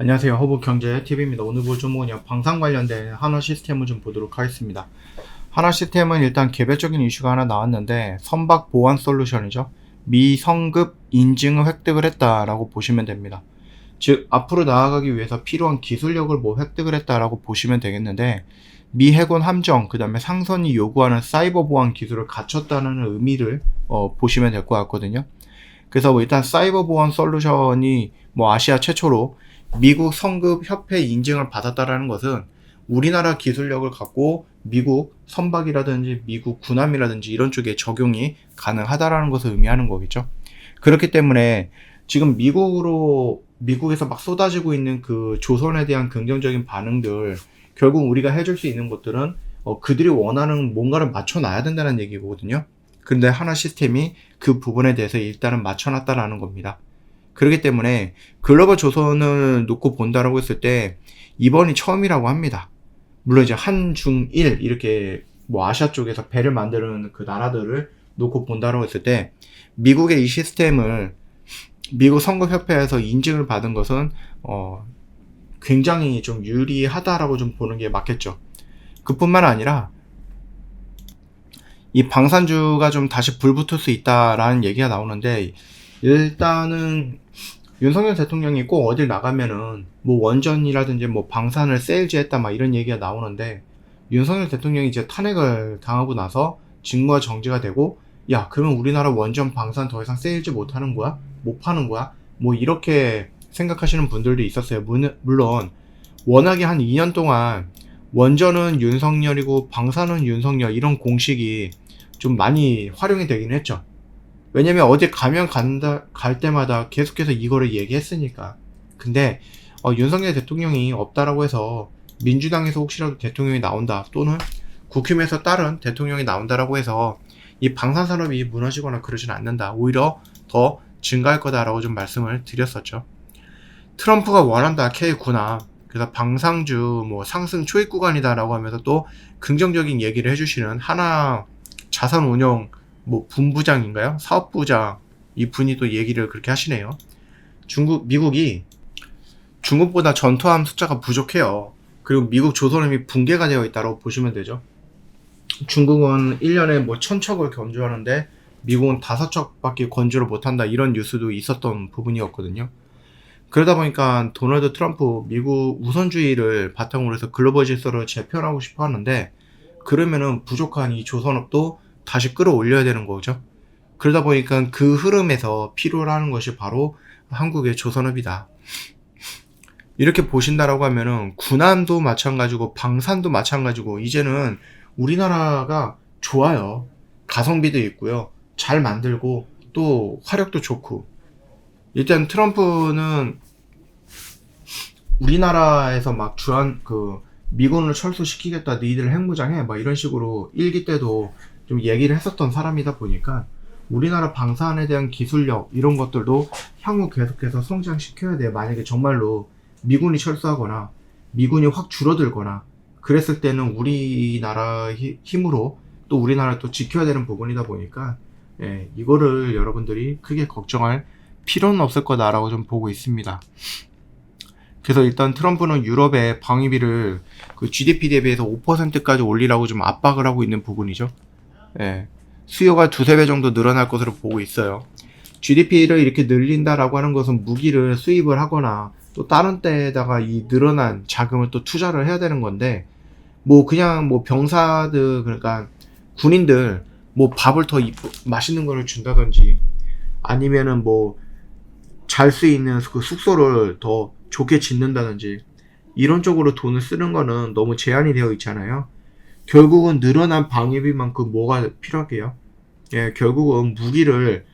안녕하세요. 허브경제TV입니다. 오늘 볼 종목은요, 방산 관련된 한화시스템을 좀 보도록 하겠습니다. 한화시스템은 일단 개별적인 이슈가 하나 나왔는데, 선박 보안 솔루션이죠. 미성급 인증을 획득을 했다라고 보시면 됩니다. 즉, 앞으로 나아가기 위해서 필요한 기술력을 획득을 했다라고 보시면 되겠는데, 미 해군 함정, 그 다음에 상선이 요구하는 사이버 보안 기술을 갖췄다는 의미를 보시면 될 것 같거든요. 그래서 일단 사이버 보안 솔루션이 아시아 최초로 미국 성급 협회 인증을 받았다라는 것은 우리나라 기술력을 갖고 미국 선박이라든지 미국 군함이라든지 이런 쪽에 적용이 가능하다라는 것을 의미하는 거겠죠. 그렇기 때문에 지금 미국에서 막 쏟아지고 있는 그 조선에 대한 긍정적인 반응들, 결국 우리가 해줄 수 있는 것들은 그들이 원하는 뭔가를 맞춰놔야 된다는 얘기거든요. 근데 하나 시스템이 그 부분에 대해서 일단은 맞춰놨다라는 겁니다. 그렇기 때문에 글로벌 조선을 놓고 본다라고 했을 때 이번이 처음이라고 합니다. 물론 이제 한중일 이렇게 아시아 쪽에서 배를 만드는 그 나라들을 놓고 본다라고 했을 때 미국의 이 시스템을 미국 선거협회에서 인증을 받은 것은 굉장히 좀 유리하다라고 좀 보는 게 맞겠죠. 그뿐만 아니라 이 방산주가 좀 다시 불붙을 수 있다라는 얘기가 나오는데, 일단은 윤석열 대통령이 꼭 어딜 나가면은 원전이라든지 방산을 세일즈했다 막 이런 얘기가 나오는데, 윤석열 대통령이 이제 탄핵을 당하고 나서 직무가 정지가 되고, 야 그러면 우리나라 원전 방산 더 이상 세일즈 못하는 거야? 못 파는 거야? 이렇게 생각하시는 분들도 있었어요. 물론 워낙에 한 2년 동안 원전은 윤석열이고 방산은 윤석열 이런 공식이 좀 많이 활용이 되긴 했죠. 왜냐면 어디 갈 때마다 계속해서 이거를 얘기했으니까. 근데 윤석열 대통령이 없다라고 해서 민주당에서 혹시라도 대통령이 나온다, 또는 국힘에서 다른 대통령이 나온다라고 해서 이 방산산업이 무너지거나 그러진 않는다. 오히려 더 증가할 거다라고 좀 말씀을 드렸었죠. 트럼프가 원한다 K9나 그래서 방산주 상승 초입 구간이다라고 하면서 또 긍정적인 얘기를 해주시는 하나 자산운용 분부장인가요? 사업부장 이분이 또 얘기를 그렇게 하시네요. 미국이 중국보다 전투함 숫자가 부족해요. 그리고 미국 조선함이 붕괴가 되어 있다고 보시면 되죠. 중국은 1년에 1000척을 건조하는데 미국은 5척밖에 건조를 못한다, 이런 뉴스도 있었던 부분이었거든요. 그러다 보니까 도널드 트럼프 미국 우선주의를 바탕으로 해서 글로벌 질서를 재편하고 싶어 하는데, 그러면은 부족한 이 조선업도 다시 끌어올려야 되는 거죠. 그러다 보니까 그 흐름에서 필요로 하는 것이 바로 한국의 조선업이다. 이렇게 보신다라고 하면은 군함도 마찬가지고 방산도 마찬가지고 이제는 우리나라가 좋아요. 가성비도 있고요. 잘 만들고 또 화력도 좋고. 일단 트럼프는 우리나라에서 미군을 철수시키겠다, 너희들 핵무장해 이런 식으로 일기 때도 좀 얘기를 했었던 사람이다 보니까 우리나라 방산에 대한 기술력 이런 것들도 향후 계속해서 성장시켜야 돼요. 만약에 정말로 미군이 철수하거나 미군이 확 줄어들거나 그랬을 때는 우리나라 힘으로 또 우리나라를 또 지켜야 되는 부분이다 보니까 이거를 여러분들이 크게 걱정할 필요는 없을 거다라고 좀 보고 있습니다. 그래서 일단 트럼프는 유럽의 방위비를 그 GDP 대비해서 5%까지 올리라고 좀 압박을 하고 있는 부분이죠. 수요가 2~3배 정도 늘어날 것으로 보고 있어요. GDP를 이렇게 늘린다라고 하는 것은 무기를 수입을 하거나 또 다른 데에다가 이 늘어난 자금을 또 투자를 해야 되는 건데, 그냥 병사들, 그러니까 군인들 밥을 더 맛있는 거를 준다든지 아니면은 잘 수 있는 그 숙소를 더 좋게 짓는다든지 이런 쪽으로 돈을 쓰는 거는 너무 제한이 되어 있잖아요. 결국은 늘어난 방위비만큼 뭐가 필요하게요? 결국은 무기를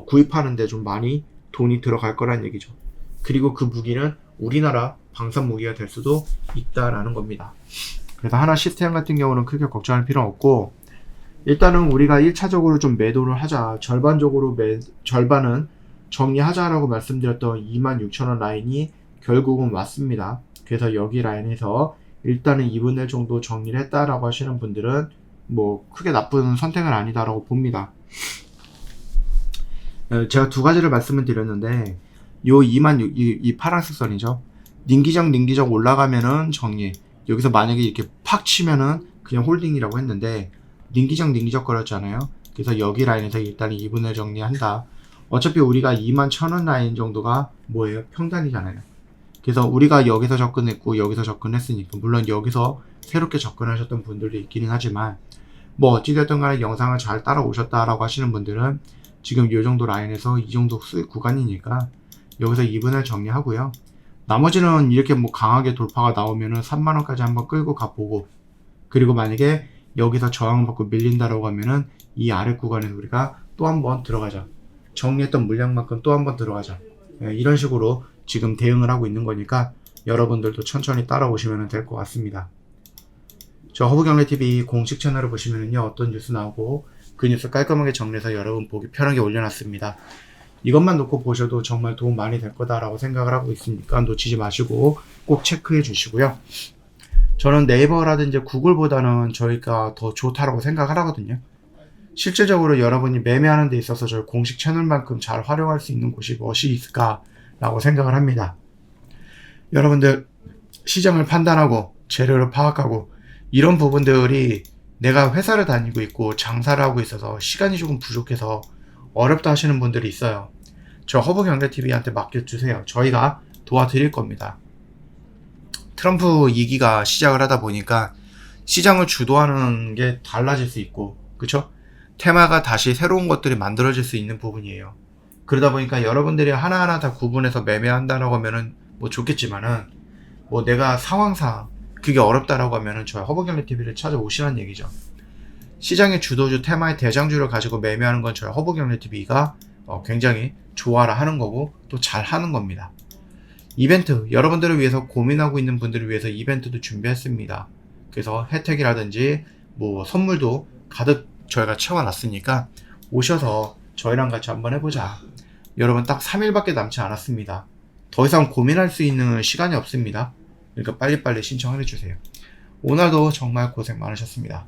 구입하는데 좀 많이 돈이 들어갈 거란 얘기죠. 그리고 그 무기는 우리나라 방산 무기가 될 수도 있다라는 겁니다. 그래서 하나 시스템 같은 경우는 크게 걱정할 필요 없고, 일단은 우리가 1차적으로 좀 매도를 하자, 절반은 정리하자라고 말씀드렸던 26,000원 라인이 결국은 왔습니다. 그래서 여기 라인에서 일단은 2분의 1 정도 정리를 했다라고 하시는 분들은 크게 나쁜 선택은 아니다라고 봅니다. 제가 두 가지를 말씀을 드렸는데, 이 파란색 선이죠. 닝기적 올라가면은 정리. 여기서 만약에 이렇게 팍 치면은 그냥 홀딩이라고 했는데 닝기적 거렸잖아요. 그래서 여기 라인에서 일단 2분의 1 정리한다. 어차피 우리가 21,000원 라인 정도가 뭐예요? 평단이잖아요. 그래서 우리가 여기서 접근했고 여기서 접근했으니까 물론 여기서 새롭게 접근하셨던 분들도 있기는 하지만 뭐 어찌됐든 간에 영상을 잘 따라오셨다라고 하시는 분들은 지금 이 정도 라인에서 이 정도 수익 구간이니까 여기서 2분의 1 정리하고요. 나머지는 이렇게 뭐 강하게 돌파가 나오면은 3만원까지 한번 끌고 가보고, 그리고 만약에 여기서 저항을 받고 밀린다라고 하면은 이 아래 구간에서 우리가 또 한번 들어가자. 정리했던 물량만큼 또 한번 들어가자. 예, 이런 식으로 지금 대응을 하고 있는 거니까 여러분들도 천천히 따라오시면 될 것 같습니다. 저 허브경제TV 공식 채널을 보시면은요, 어떤 뉴스 나오고 그 뉴스 깔끔하게 정리해서 여러분 보기 편하게 올려놨습니다. 이것만 놓고 보셔도 정말 도움 많이 될 거다라고 생각을 하고 있으니까 놓치지 마시고 꼭 체크해 주시고요. 저는 네이버라든지 구글보다는 저희가 더 좋다라고 생각을 하거든요. 실질적으로 여러분이 매매하는 데 있어서 저희 공식 채널만큼 잘 활용할 수 있는 곳이 무엇이 있을까라고 생각을 합니다. 여러분들 시장을 판단하고 재료를 파악하고 이런 부분들이 내가 회사를 다니고 있고 장사를 하고 있어서 시간이 조금 부족해서 어렵다 하시는 분들이 있어요. 저 허브경제TV한테 맡겨주세요. 저희가 도와드릴 겁니다. 트럼프 2기가 시작을 하다 보니까 시장을 주도하는 게 달라질 수 있고, 그쵸? 테마가 다시 새로운 것들이 만들어질 수 있는 부분이에요. 그러다 보니까 여러분들이 하나하나 다 구분해서 매매한다라고 하면은 뭐 좋겠지만은 뭐 내가 상황상 그게 어렵다라고 하면은 저희 허브경제TV를 찾아오시라는 얘기죠. 시장의 주도주 테마의 대장주를 가지고 매매하는 건 저희 허브경제TV가 굉장히 좋아라 하는 거고 또 잘 하는 겁니다. 이벤트, 여러분들을 위해서 고민하고 있는 분들을 위해서 이벤트도 준비했습니다. 그래서 혜택이라든지 뭐 선물도 가득 저희가 채워놨으니까 오셔서 저희랑 같이 한번 해보자. 여러분 딱 3일밖에 남지 않았습니다. 더 이상 고민할 수 있는 시간이 없습니다. 그러니까 빨리빨리 신청을 해주세요. 오늘도 정말 고생 많으셨습니다.